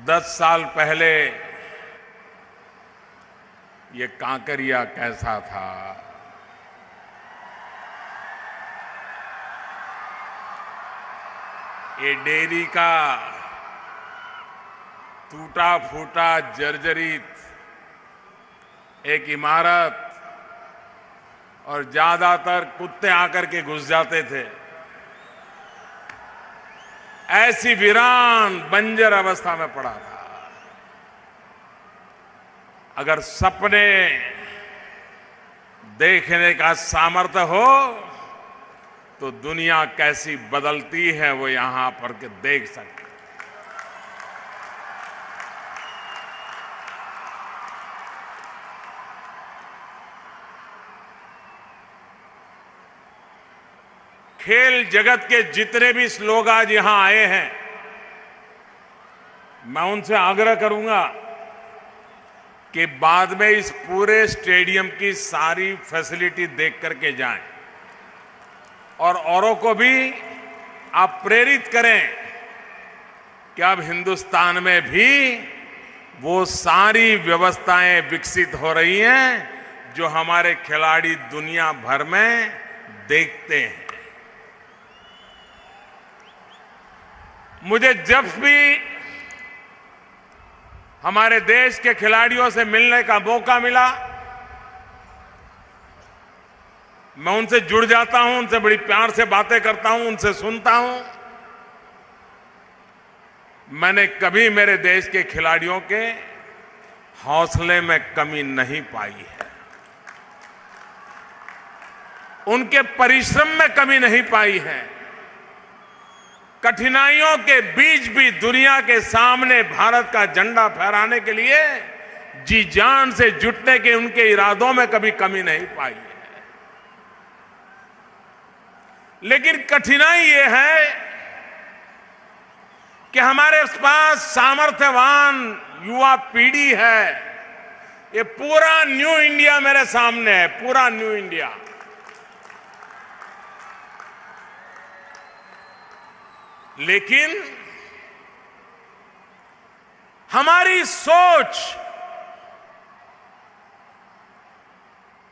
10 साल पहले ये कांकरिया कैसा था। ये डेयरी का टूटा फूटा जर्जरित एक इमारत और ज्यादातर कुत्ते आकर के घुस जाते थे। ऐसी वीरान बंजर अवस्था में पड़ा था। अगर सपने देखने का सामर्थ्य हो तो दुनिया कैसी बदलती है वो यहां पर के देख सकते। खेल जगत के जितने भी लोग आज यहां आए हैं, मैं उनसे आग्रह करूंगा कि बाद में इस पूरे स्टेडियम की सारी फैसिलिटी देख करके जाएं और औरों को भी आप प्रेरित करें कि अब हिंदुस्तान में भी वो सारी व्यवस्थाएं विकसित हो रही हैं जो हमारे खिलाड़ी दुनिया भर में देखते हैं। मुझे जब भी हमारे देश के खिलाड़ियों से मिलने का मौका मिला, मैं उनसे जुड़ जाता हूं, उनसे बड़ी प्यार से बातें करता हूं, उनसे सुनता हूं। मैंने कभी मेरे देश के खिलाड़ियों के हौसले में कमी नहीं पाई है, उनके परिश्रम में कमी नहीं पाई है। कठिनाइयों के बीच भी दुनिया के सामने भारत का झंडा फहराने के लिए जी जान से जुटने के उनके इरादों में कभी कमी नहीं पाई है। लेकिन कठिनाई ये है कि हमारे पास सामर्थ्यवान युवा पीढ़ी है। ये पूरा न्यू इंडिया मेरे सामने है, पूरा न्यू इंडिया। लेकिन हमारी सोच,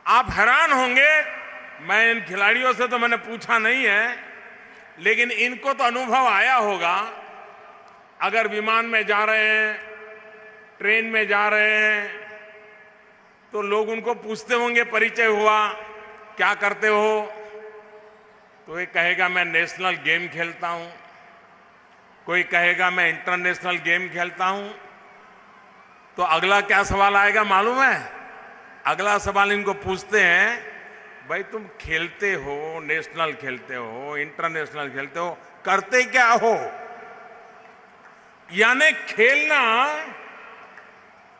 आप हैरान होंगे, मैं इन खिलाड़ियों से तो मैंने पूछा नहीं है, लेकिन इनको तो अनुभव आया होगा। अगर विमान में जा रहे हैं, ट्रेन में जा रहे हैं, तो लोग उनको पूछते होंगे, परिचय हुआ, क्या करते हो? तो ये कहेगा मैं नेशनल गेम खेलता हूं, कोई कहेगा मैं इंटरनेशनल गेम खेलता हूं। तो अगला क्या सवाल आएगा मालूम है? अगला सवाल इनको पूछते हैं, भाई तुम खेलते हो, नेशनल खेलते हो, इंटरनेशनल खेलते हो, करते क्या हो? यानी खेलना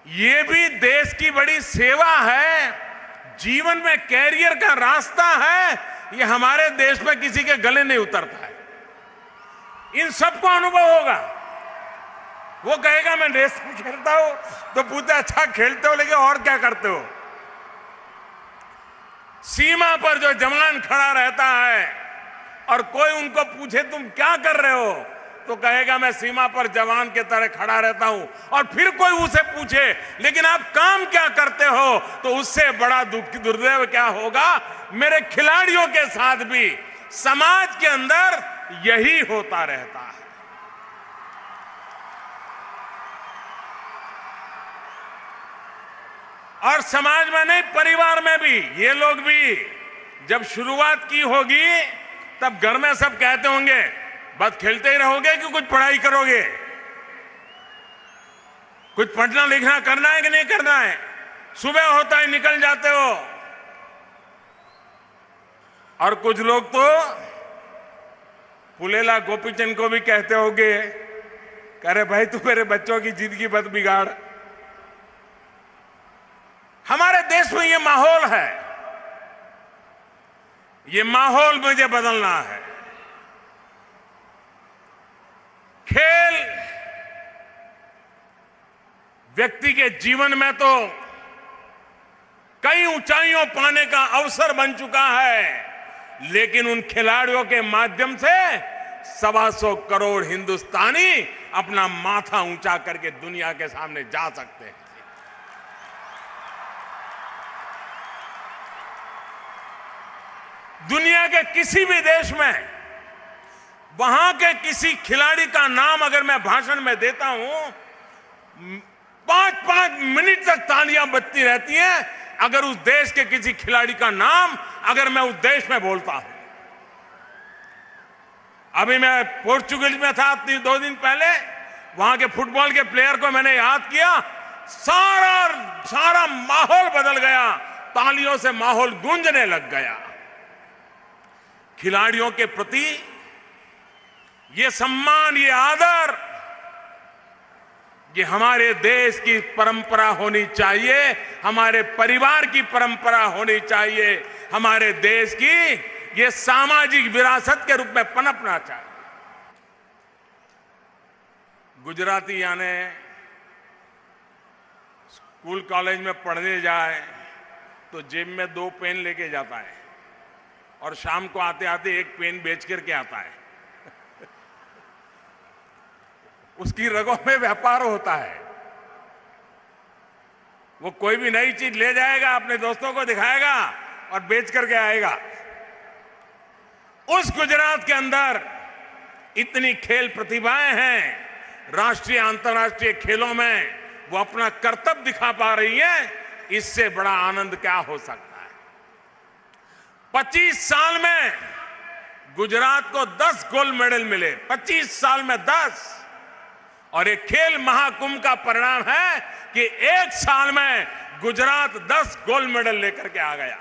ये भी देश की बड़ी सेवा है, जीवन में कैरियर का रास्ता है। ये हमारे देश में किसी के गले नहीं उतरता है। इन सबको अनुभव होगा। वो कहेगा मैं नेशनल खेलता हूं, तो पूछते अच्छा खेलते हो, लेकिन और क्या करते हो? सीमा पर जो जवान खड़ा रहता है और कोई उनको पूछे तुम क्या कर रहे हो, तो कहेगा मैं सीमा पर जवान के तरह खड़ा रहता हूं। और फिर कोई उसे पूछे लेकिन आप काम क्या करते हो, तो उससे बड़ा दुर्दैव क्या होगा? मेरे खिलाड़ियों के साथ भी समाज के अंदर यही होता रहता है। और समाज में नहीं, परिवार में भी ये लोग भी जब शुरुआत की होगी तब घर में सब कहते होंगे बस खेलते ही रहोगे कि कुछ पढ़ाई करोगे, कुछ पढ़ना लिखना करना है कि नहीं करना है? सुबह होता है निकल जाते हो। और कुछ लोग तो पुलेला गोपीचंद को भी कहते होंगे, कह रहे भाई तू मेरे बच्चों की जिंदगी मत बिगाड़। हमारे देश में ये माहौल है, ये माहौल मुझे बदलना है। खेल व्यक्ति के जीवन में तो कई ऊंचाइयों पाने का अवसर बन चुका है, लेकिन उन खिलाड़ियों के माध्यम से 125 करोड़ हिंदुस्तानी अपना माथा ऊंचा करके दुनिया के सामने जा सकते हैं। दुनिया के किसी भी देश में वहां के किसी खिलाड़ी का नाम अगर मैं भाषण में देता हूं, 5-5 मिनट तक तालियां बजती रहती हैं अगर उस देश के किसी खिलाड़ी का नाम अगर मैं उस देश में बोलता हूं। अभी मैं पोर्चुगल में था 2 दिन पहले, वहां के फुटबॉल के प्लेयर को मैंने याद किया, सारा माहौल बदल गया, तालियों से माहौल गूंजने लग गया। खिलाड़ियों के प्रति ये सम्मान, ये आदर, ये हमारे देश की परंपरा होनी चाहिए, हमारे परिवार की परंपरा होनी चाहिए, हमारे देश की ये सामाजिक विरासत के रूप में पनपना चाहिए। गुजराती यानी स्कूल कॉलेज में पढ़ने जाए तो जेब में 2 पेन लेके जाता है और शाम को आते आते 1 पेन बेच करके आता है। उसकी रगों में व्यापार होता है। वो कोई भी नई चीज ले जाएगा, अपने दोस्तों को दिखाएगा और बेच करके आएगा। उस गुजरात के अंदर इतनी खेल प्रतिभाएं हैं, राष्ट्रीय अंतर्राष्ट्रीय खेलों में वो अपना कर्तव्य दिखा पा रही है। इससे बड़ा आनंद क्या हो सकता है। 25 साल में गुजरात को 10 गोल्ड मेडल मिले, 25 साल में 10। और ये खेल महाकुंभ का परिणाम है कि 1 साल में गुजरात 10 गोल्ड मेडल लेकर के आ गया।